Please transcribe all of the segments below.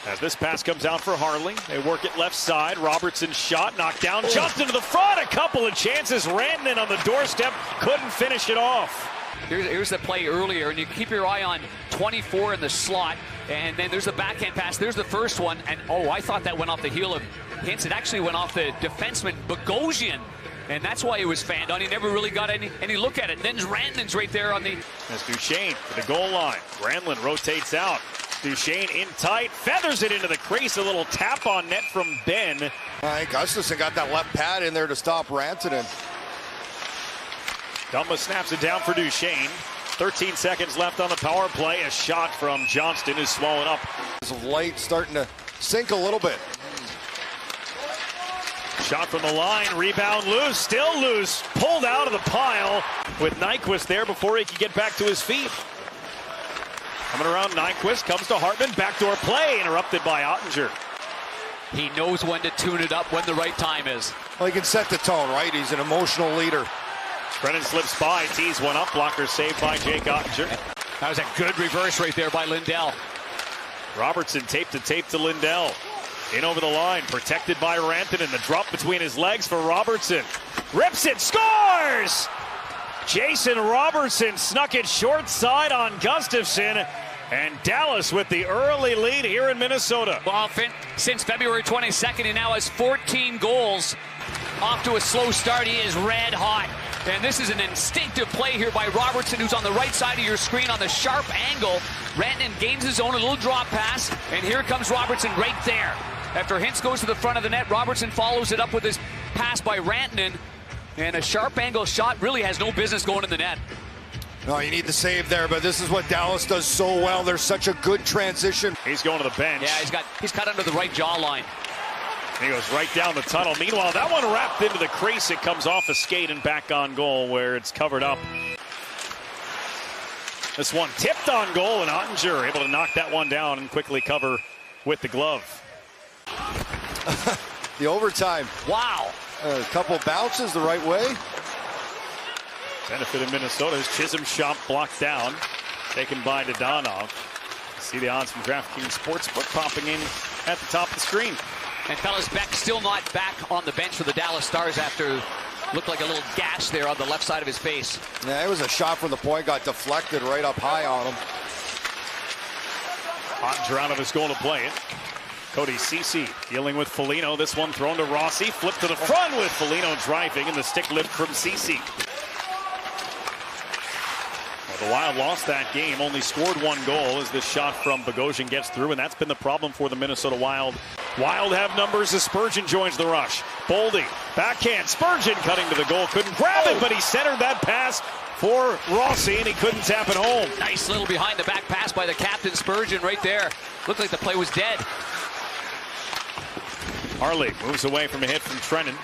As this pass comes out for Harley, they work it left side. Robertson shot, knocked down, jumped into the front. A couple of chances. Rantanen on the doorstep, couldn't finish it off. Here's the play earlier, and you keep your eye on 24 in the slot, and then there's the backhand pass. There's the first one, and I thought that went off the heel of Hintz. It actually went off the defenseman Bogosian, and that's why he was fanned on. He never really got any look at it. Then Rantanen's right there on the... As Duchesne to the goal line. Granlund rotates out. Duchesne in tight, feathers it into the crease. A little tap on net from Ben. Gustafsson got that left pad in there to stop Rantanen. Dumba snaps it down for Duchesne. 13 seconds left on the power play. A shot from Johnston is swallowed up. This light starting to sink a little bit. Shot from the line, rebound loose, still loose. Pulled out of the pile with Nyquist there before he could get back to his feet. Coming around, Nyquist comes to Hartman. Backdoor play interrupted by Ottinger. He knows when to tune it up, when the right time is. Well, he can set the tone, right? He's an emotional leader. Brennan slips by, tees one up. Blocker saved by Jake Ottinger. That was a good reverse right there by Lindell. Robertson tape to Lindell. In over the line, protected by Rantanen. The drop between his legs for Robertson. Rips it, scores! Jason Robertson snuck it short side on Gustafsson. And Dallas with the early lead here in Minnesota. Well, since February 22nd, he now has 14 goals. Off to a slow start, he is red hot. And this is an instinctive play here by Robertson, who's on the right side of your screen on the sharp angle. Rantanen gains his own, a little drop pass, and here comes Robertson right there. After Hintz goes to the front of the net, Robertson follows it up with his pass by Rantanen. And a sharp angle shot really has no business going in the net. No, you need the save there, but this is what Dallas does so well. There's such a good transition. He's going to the bench. Yeah, he's cut under the right jawline. He goes right down the tunnel. Meanwhile, that one wrapped into the crease. It comes off a skate and back on goal where it's covered up. This one tipped on goal, and Ottinger able to knock that one down and quickly cover with the glove. The overtime. Wow. A couple bounces the right way. Benefit of Minnesota's Chisholm shot blocked down. Taken by Dodonov. See the odds from DraftKings Sportsbook popping in at the top of the screen. And fellas, Beck still not back on the bench for the Dallas Stars after looked like a little gash there on the left side of his face. Yeah, it was a shot from the point, got deflected right up high on him. Ottinger out of his goal to play it. Cody Ceci dealing with Foligno. This one thrown to Rossi. Flip to the front with Foligno driving, and the stick lift from Ceci. The Wild lost that game, only scored one goal as this shot from Bogosian gets through, and that's been the problem for the Minnesota Wild. Wild have numbers as Spurgeon joins the rush. Boldy, backhand, Spurgeon cutting to the goal, couldn't grab it, but he centered that pass for Rossi, and he couldn't tap it home. Nice little behind the back pass by the captain, Spurgeon, right there. Looked like the play was dead. Harley moves away from a hit from Trennan.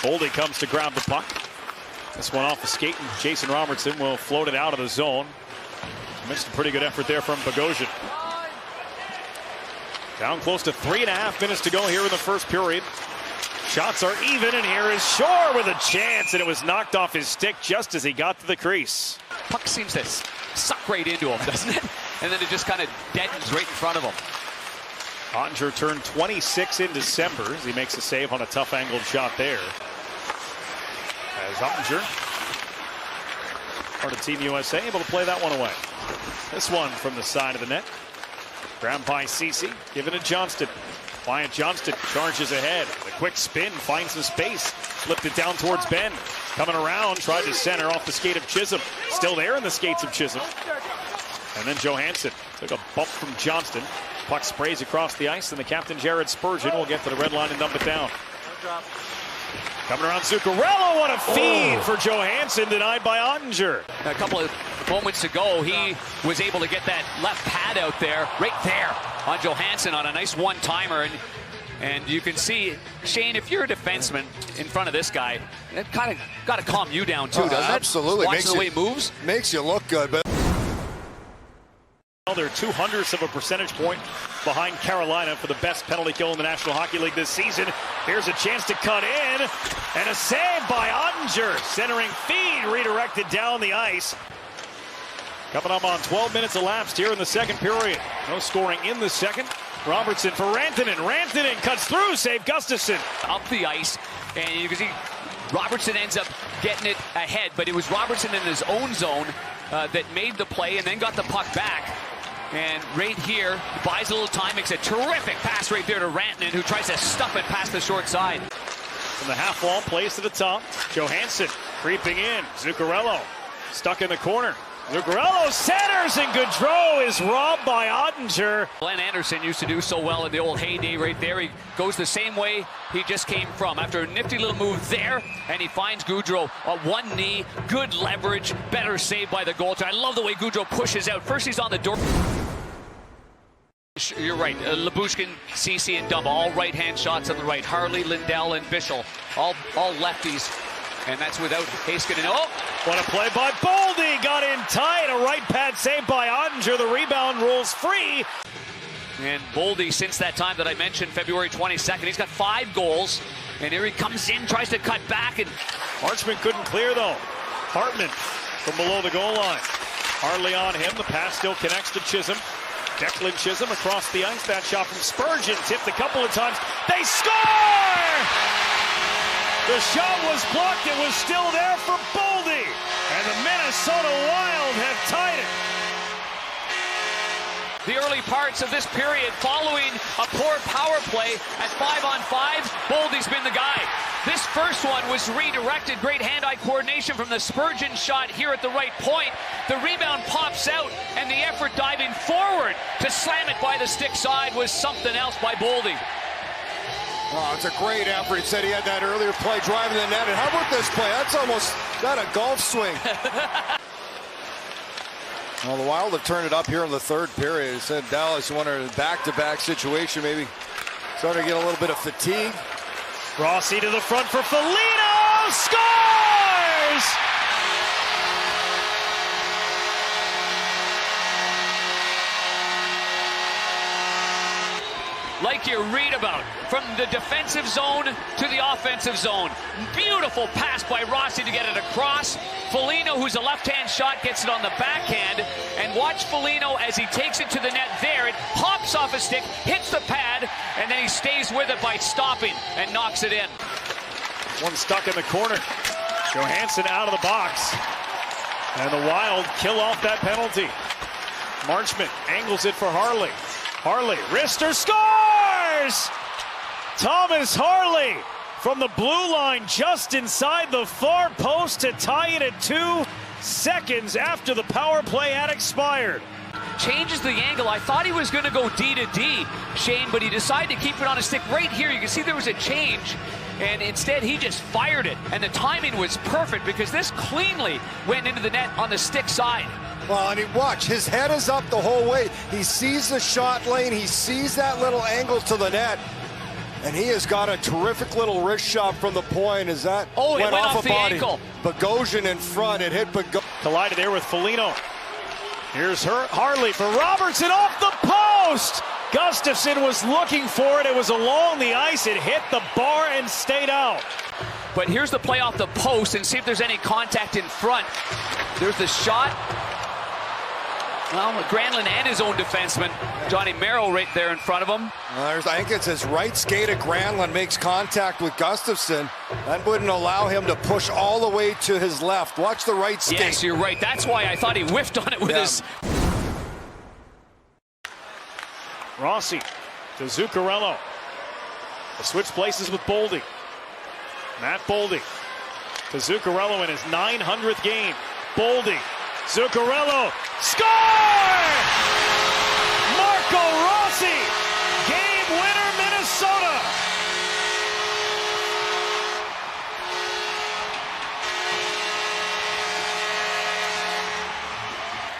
Boldy comes to grab the puck. This one off the skate, and Jason Robertson will float it out of the zone. Missed a pretty good effort there from Bogosian. Down close to 3.5 minutes to go here in the first period. Shots are even, and here is Shore with a chance, and it was knocked off his stick just as he got to the crease. Puck seems to suck right into him, doesn't it? And then it just kind of deadens right in front of him. Ottinger turned 26 in December as he makes a save on a tough angled shot there. As Ottinger, part of Team USA, able to play that one away. This one from the side of the net. Grabbed by Ceci, given to Johnston. Wyatt Johnston charges ahead. The quick spin, finds some space. Flipped it down towards Ben. Coming around, tried to center off the skate of Chisholm. Still there in the skates of Chisholm. And then Johansson took a bump from Johnston. Puck sprays across the ice, and the captain, Jared Spurgeon, will get to the red line and dump it down. Coming around Zuccarello, what a feed for Johansson, denied by Ottinger. A couple of moments ago, he was able to get that left pad out there, right there on Johansson on a nice one-timer. And you can see, Shane, if you're a defenseman in front of this guy, it kind of got to calm you down too, doesn't it? Absolutely. Watching the way he moves. Makes you look good, but they're 0.02 of a percentage point behind Carolina for the best penalty kill in the National Hockey League this season. Here's a chance to cut in, and a save by Ottinger. Centering feed redirected down the ice. Coming up on 12 minutes elapsed here in the second period. No scoring in the second. Robertson for Rantanen. Rantanen cuts through, save Gustafsson. Up the ice, and you can see Robertson ends up getting it ahead, but it was Robertson in his own zone that made the play and then got the puck back. And right here, buys a little time, makes a terrific pass right there to Rantanen, who tries to stuff it past the short side. From the half wall, plays to the top. Johansson creeping in. Zuccarello stuck in the corner. Zuccarello centers, and Gaudreau is robbed by Ottinger. Glenn Anderson used to do so well in the old heyday right there. He goes the same way he just came from. After a nifty little move there, and he finds Gaudreau on one knee. Good leverage, better save by the goaltender. I love the way Gaudreau pushes out. First he's on the door. You're right. Lyubushkin, Ceci, and Dumba, all right-hand shots on the right. Harley, Lindell, and Bichel, all lefties. And that's without Heiskanen. Oh! What a play by Boldy. Got in tight. A right pad save by Ottinger. The rebound rolls free. And Boldy, since that time that I mentioned, February 22nd, he's got 5 goals. And here he comes in, tries to cut back. And Marchment couldn't clear, though. Hartman from below the goal line. Harley on him. The pass still connects to Chisholm. Declan Chisholm across the ice. That shot from Spurgeon tipped a couple of times. They score! The shot was blocked. It was still there for Boldy. And the Minnesota Wild have tied it. The early parts of this period following a poor power play at 5-on-5, Boldy's been the guy. This first one was redirected. Great hand-eye coordination from the Spurgeon shot here at the right point. The rebound pops out, and the effort diving forward to slam it by the stick side was something else by Boldy. Oh, it's a great effort. He said he had that earlier play driving the net. And how about this play? That's almost got a golf swing. Well, the Wild have turned it up here in the third period. He said Dallas wanted a back-to-back situation, maybe starting to get a little bit of fatigue. Rossi to the front for Foligno. Scores! Like you read about, from the defensive zone to the offensive zone. Beautiful pass by Rossi to get it across. Foligno, who's a left-hand shot, gets it on the backhand. And watch Foligno as he takes it to the net there. It pops off his stick, hits the pad, and then he stays with it by stopping and knocks it in. One stuck in the corner. Johansson out of the box. And the Wild kill off that penalty. Marchment angles it for Harley. Harley, wrister, scores! Thomas Harley from the blue line just inside the far post to tie it at 2 seconds after the power play had expired. Changes the angle. I thought he was going to go D to D, Shane, but he decided to keep it on his stick right here. You can see there was a change, and instead he just fired it. And the timing was perfect because this cleanly went into the net on the stick side. Well, and watch, his head is up the whole way. He sees the shot lane. He sees that little angle to the net. And he has got a terrific little wrist shot from the point as that went off a the body. ankle. Bogosian in front. It hit Bogosian. Collided there with Foligno. Here's Harley for Robertson off the post. Gustafsson was looking for it. It was along the ice. It hit the bar and stayed out. But here's the play off the post and see if there's any contact in front. There's the shot. Well, Granlund and his own defenseman, Johnny Merrill, right there in front of him. I think it's his right skate at Granlund makes contact with Gustafsson. That wouldn't allow him to push all the way to his left. Watch the right skate. Yes, you're right. That's why I thought he whiffed on it with his... Rossi to Zuccarello. They switch places with Boldy. Matt Boldy to Zuccarello in his 900th game. Boldy. Zuccarello, score! Marco Rossi, game winner, Minnesota.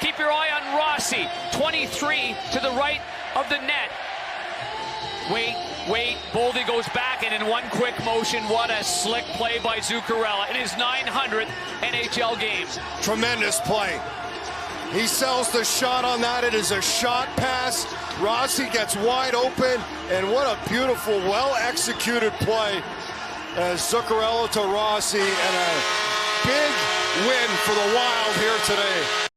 Keep your eye on Rossi, 23 to the right of the net. Wait, Boldy goes back, and in one quick motion, what a slick play by Zuccarello in his 900th NHL game. Tremendous play. He sells the shot on that. It is a shot pass. Rossi gets wide open, and what a beautiful, well-executed play as Zuccarello to Rossi, and a big win for the Wild here today.